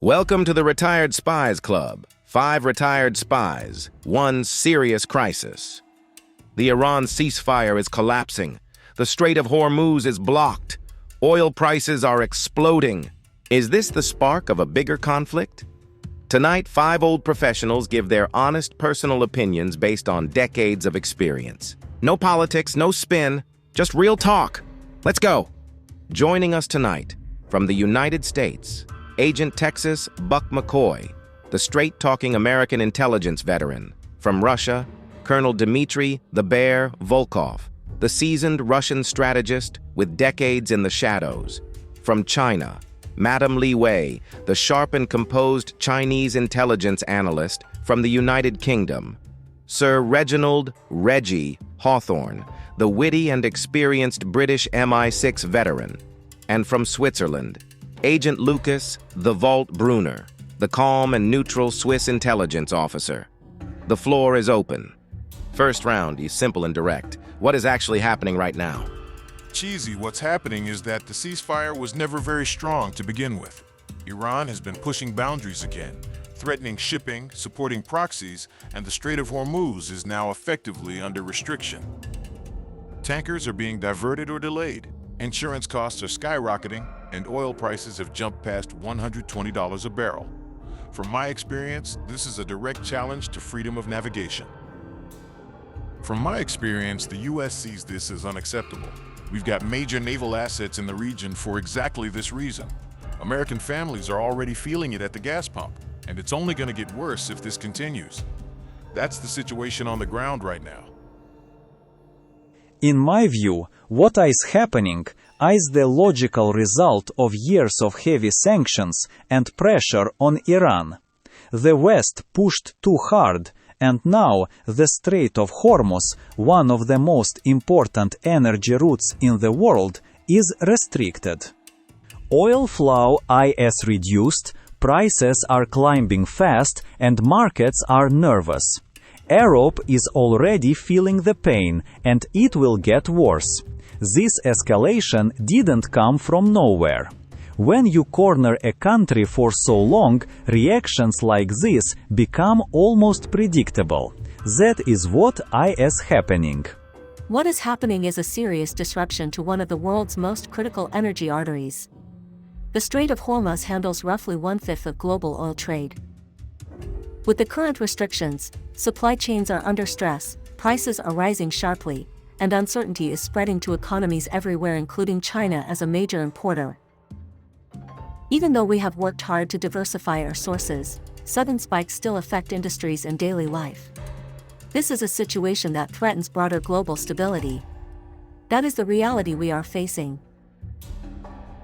Welcome to the Retired Spies Club. 5 retired spies, 1 serious crisis. The Iran ceasefire is collapsing. The Strait of Hormuz is blocked. Oil prices are exploding. Is this the spark of a bigger conflict? Tonight, 5 old professionals give their honest personal opinions based on decades of experience. No politics, no spin, just real talk. Let's go. Joining us tonight, from the United States, Agent Texas Buck McCoy, the straight-talking American intelligence veteran. From Russia, Colonel Dimitri "the Bear" Volkov, the seasoned Russian strategist with decades in the shadows. From China, Madam Li Wei, the sharp and composed Chinese intelligence analyst from the United Kingdom. Sir Reginald "Reggie" Hawthorne, the witty and experienced British MI6 veteran. And from Switzerland, Agent Lukas "the Vault" Brunner, the calm and neutral Swiss intelligence officer. The floor is open. First round is simple and direct. What is actually happening right now? Cheesy, what's happening is that the ceasefire was never very strong to begin with. Iran has been pushing boundaries again, threatening shipping, supporting proxies, and the Strait of Hormuz is now effectively under restriction. Tankers are being diverted or delayed. Insurance costs are skyrocketing, and oil prices have jumped past $120 a barrel. From my experience, this is a direct challenge to freedom of navigation. From my experience, the U.S. sees this as unacceptable. We've got major naval assets in the region for exactly this reason. American families are already feeling it at the gas pump, and it's only going to get worse if this continues. That's the situation on the ground right now. In my view, what is happening is the logical result of years of heavy sanctions and pressure on Iran. The West pushed too hard, and now the Strait of Hormuz, one of the most important energy routes in the world, is restricted. Oil flow is reduced, prices are climbing fast, and markets are nervous. Europe is already feeling the pain, and it will get worse. This escalation didn't come from nowhere. When you corner a country for so long, reactions like this become almost predictable. That is what is happening. What is happening is a serious disruption to one of the world's most critical energy arteries. The Strait of Hormuz handles roughly 1/5 of global oil trade. With the current restrictions, supply chains are under stress, prices are rising sharply, and uncertainty is spreading to economies everywhere, including China as a major importer. Even though we have worked hard to diversify our sources, sudden spikes still affect industries and daily life. This is a situation that threatens broader global stability. That is the reality we are facing.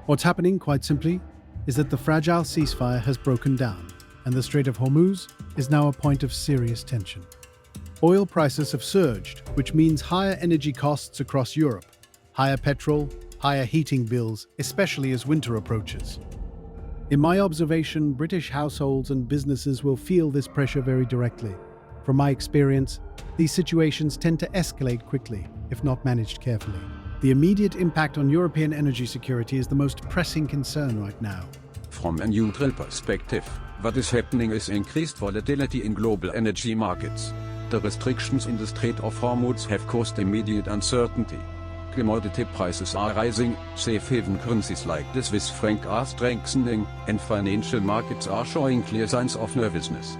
What's happening, quite simply, is that the fragile ceasefire has broken down, and the Strait of Hormuz is now a point of serious tension. Oil prices have surged, which means higher energy costs across Europe, higher petrol, higher heating bills, especially as winter approaches. In my observation, British households and businesses will feel this pressure very directly. From my experience, these situations tend to escalate quickly, if not managed carefully. The immediate impact on European energy security is the most pressing concern right now. From a neutral perspective, what is happening is increased volatility in global energy markets. The restrictions in the Strait of Hormuz have caused immediate uncertainty. Commodity prices are rising, safe haven currencies like the Swiss franc are strengthening, and financial markets are showing clear signs of nervousness.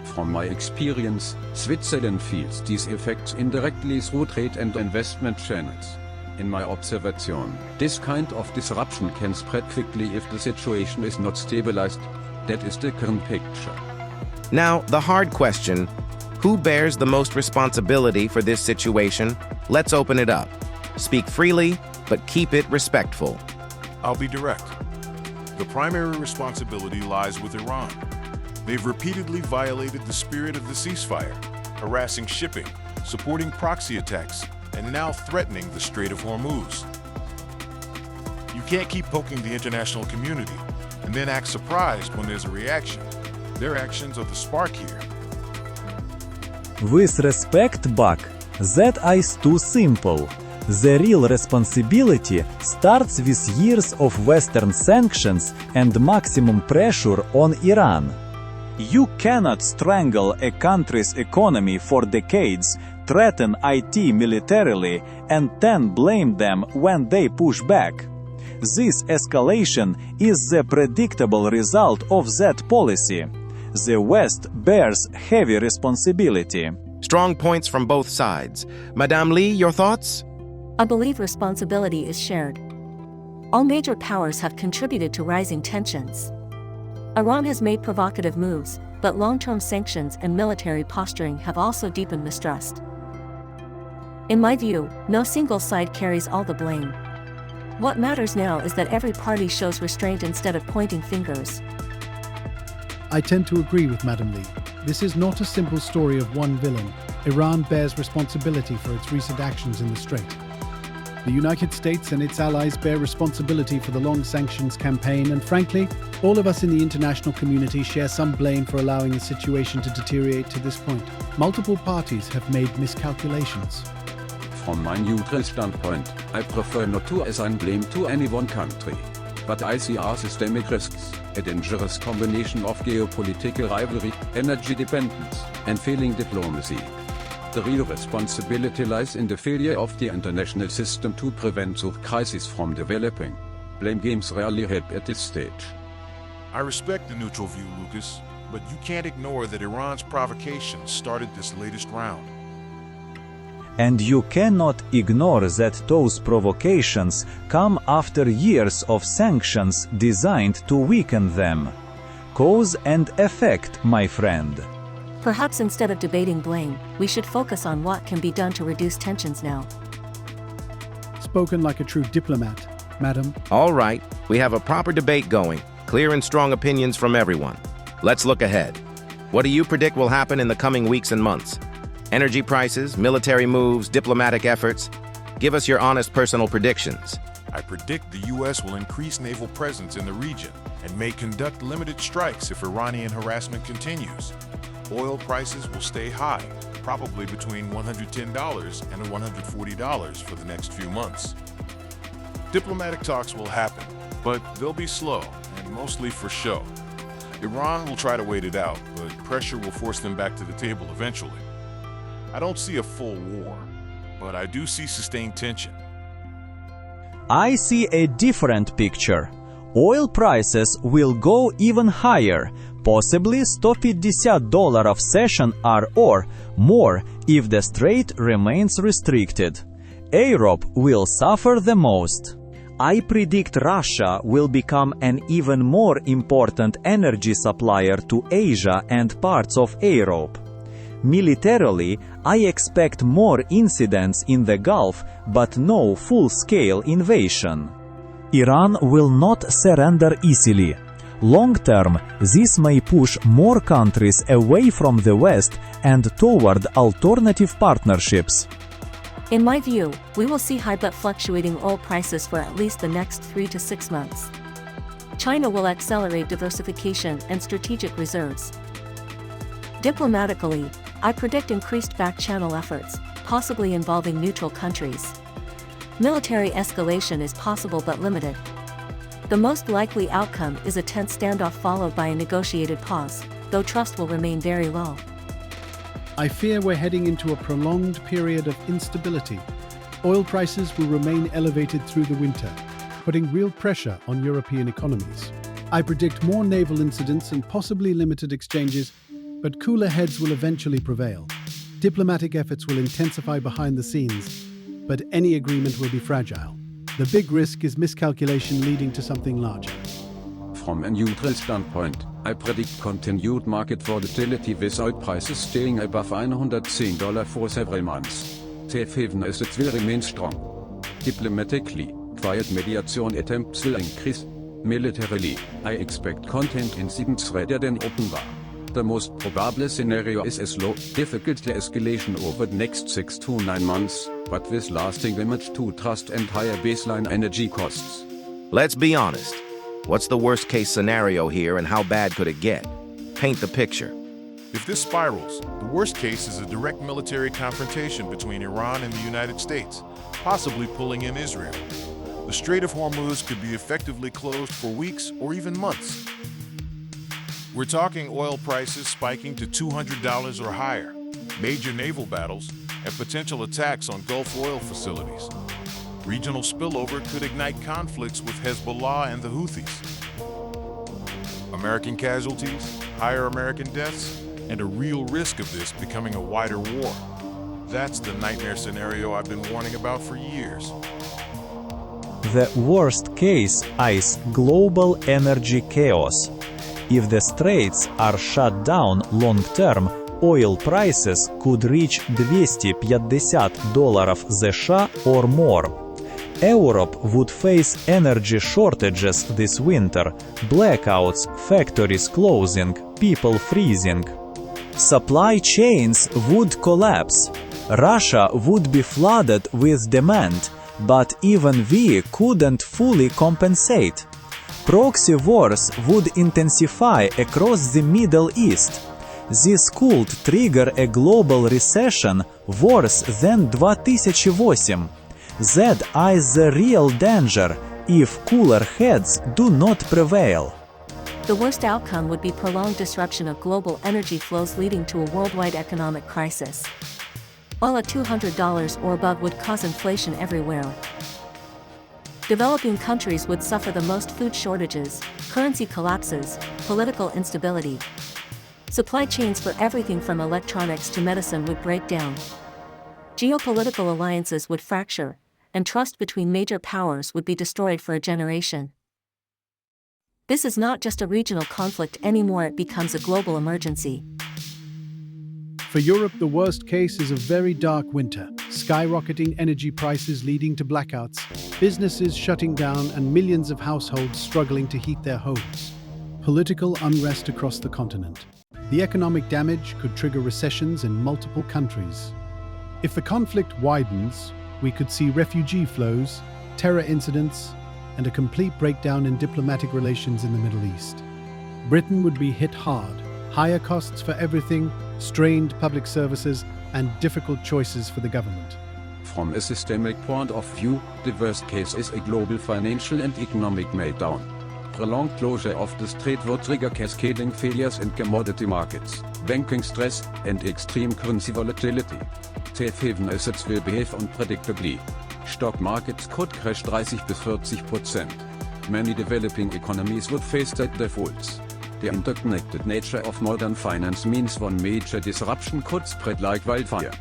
From my experience, Switzerland feels these effects indirectly through trade and investment channels. In my observation, this kind of disruption can spread quickly if the situation is not stabilized. That is the current picture. Now, the hard question: who bears the most responsibility for this situation? Let's open it up. Speak freely, but keep it respectful. I'll be direct. The primary responsibility lies with Iran. They've repeatedly violated the spirit of the ceasefire, harassing shipping, supporting proxy attacks, and now threatening the Strait of Hormuz. You can't keep poking the international community and then act surprised when there's a reaction. Their actions are the spark here. With respect, Buck, that is too simple. The real responsibility starts with years of Western sanctions and maximum pressure on Iran. You cannot strangle a country's economy for decades, threaten IT militarily, and then blame them when they push back. This escalation is the predictable result of that policy. The West bears heavy responsibility. Strong points from both sides. Madame Li, your thoughts? I believe responsibility is shared. All major powers have contributed to rising tensions. Iran has made provocative moves, but long-term sanctions and military posturing have also deepened mistrust. In my view, no single side carries all the blame. What matters now is that every party shows restraint instead of pointing fingers. I tend to agree with Madame Li. This is not a simple story of one villain. Iran bears responsibility for its recent actions in the Strait. The United States and its allies bear responsibility for the long sanctions campaign, and frankly, all of us in the international community share some blame for allowing the situation to deteriorate to this point. Multiple parties have made miscalculations. From my neutral standpoint, I prefer not to assign blame to any one country. But I see our systemic risks, a dangerous combination of geopolitical rivalry, energy dependence, and failing diplomacy. The real responsibility lies in the failure of the international system to prevent such crises from developing. Blame games rarely help at this stage. I respect the neutral view, Lukas, but you can't ignore that Iran's provocations started this latest round. And you cannot ignore that those provocations come after years of sanctions designed to weaken them. Cause and effect, my friend. Perhaps instead of debating blame, we should focus on what can be done to reduce tensions now. Spoken like a true diplomat, Madam. All right, we have a proper debate going. Clear and strong opinions from everyone. Let's look ahead. What do you predict will happen in the coming weeks and months? Energy prices, military moves, diplomatic efforts? Give us your honest personal predictions. I predict the U.S. will increase naval presence in the region and may conduct limited strikes if Iranian harassment continues. Oil prices will stay high, probably between $110 and $140 for the next few months. Diplomatic talks will happen, but they'll be slow and mostly for show. Iran will try to wait it out, but pressure will force them back to the table eventually. I don't see a full war, but I do see sustained tension. I see a different picture. Oil prices will go even higher, possibly $150 of session or more if the strait remains restricted. Europe will suffer the most. I predict Russia will become an even more important energy supplier to Asia and parts of Europe. Militarily, I expect more incidents in the Gulf, but no full-scale invasion. Iran will not surrender easily. Long-term, this may push more countries away from the West and toward alternative partnerships. In my view, we will see high but fluctuating oil prices for at least the next 3 to 6 months. China will accelerate diversification and strategic reserves. Diplomatically, I predict increased back-channel efforts, possibly involving neutral countries. Military escalation is possible but limited. The most likely outcome is a tense standoff followed by a negotiated pause, though trust will remain very low. I fear we're heading into a prolonged period of instability. Oil prices will remain elevated through the winter, putting real pressure on European economies. I predict more naval incidents and possibly limited exchanges, but cooler heads will eventually prevail. Diplomatic efforts will intensify behind the scenes, but any agreement will be fragile. The big risk is miscalculation leading to something larger. From a neutral standpoint, I predict continued market volatility with oil prices staying above $110 for several months. Safe haven assets will remain strong. Diplomatically, quiet mediation attempts will increase. Militarily, I expect content incidents rather than open war. The most probable scenario is a slow, difficult de-escalation over the next 6 to 9 months, but with lasting damage to trust and higher baseline energy costs. Let's be honest. What's the worst-case scenario here and how bad could it get? Paint the picture. If this spirals, the worst case is a direct military confrontation between Iran and the United States, possibly pulling in Israel. The Strait of Hormuz could be effectively closed for weeks or even months. We're talking oil prices spiking to $200 or higher, major naval battles, and potential attacks on Gulf oil facilities. Regional spillover could ignite conflicts with Hezbollah and the Houthis. American casualties, higher American deaths, and a real risk of this becoming a wider war. That's the nightmare scenario I've been warning about for years. The worst case is global energy chaos. If the straits are shut down long-term, oil prices could reach $250 США or more. Europe would face energy shortages this winter, blackouts, factories closing, people freezing. Supply chains would collapse. Russia would be flooded with demand, but even we couldn't fully compensate. Proxy wars would intensify across the Middle East. This could trigger a global recession worse than 2008. That is the real danger if cooler heads do not prevail. The worst outcome would be prolonged disruption of global energy flows leading to a worldwide economic crisis. Oil at $200 or above would cause inflation everywhere. Developing countries would suffer the most: food shortages, currency collapses, political instability. Supply chains for everything from electronics to medicine would break down. Geopolitical alliances would fracture, and trust between major powers would be destroyed for a generation. This is not just a regional conflict anymore, it becomes a global emergency. For Europe, the worst case is a very dark winter, skyrocketing energy prices leading to blackouts, businesses shutting down, and millions of households struggling to heat their homes. Political unrest across the continent. The economic damage could trigger recessions in multiple countries. If the conflict widens, we could see refugee flows, terror incidents, and a complete breakdown in diplomatic relations in the Middle East. Britain would be hit hard. Higher costs for everything, strained public services, and difficult choices for the government. From a systemic point of view, the worst case is a global financial and economic meltdown. Prolonged closure of the strait would trigger cascading failures in commodity markets, banking stress, and extreme currency volatility. Safe haven assets will behave unpredictably. Stock markets could crash 30 bis 40%. Many developing economies would face debt defaults. The interconnected nature of modern finance means one major disruption could spread like wildfire.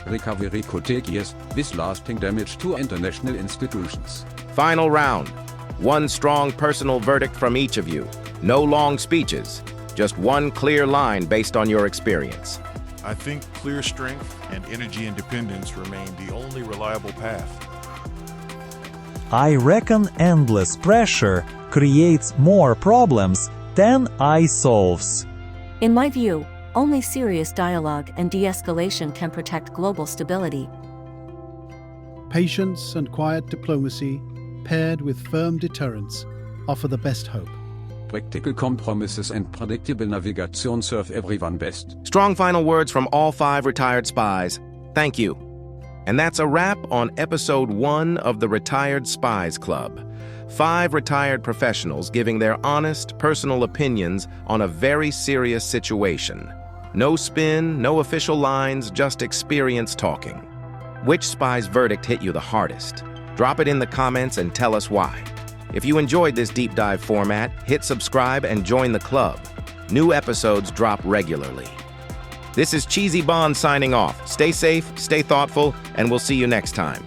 Recovery could take years, with lasting damage to international institutions. Final round. One strong personal verdict from each of you. No long speeches. Just one clear line based on your experience. I think clear strength and energy independence remain the only reliable path. I reckon endless pressure creates more problems than it solves. In my view, only serious dialogue and de-escalation can protect global stability. Patience and quiet diplomacy, paired with firm deterrence, offer the best hope. Practical compromises and predictable navigation serve everyone best. Strong final words from all 5 retired spies. Thank you. And that's a wrap on episode 1 of the Retired Spies Club. 5 retired professionals giving their honest, personal opinions on a very serious situation. No spin, no official lines, just experience talking. Which spy's verdict hit you the hardest? Drop it in the comments and tell us why. If you enjoyed this deep dive format, hit subscribe and join the club. New episodes drop regularly. This is Cheesy Bond signing off. Stay safe, stay thoughtful, and we'll see you next time.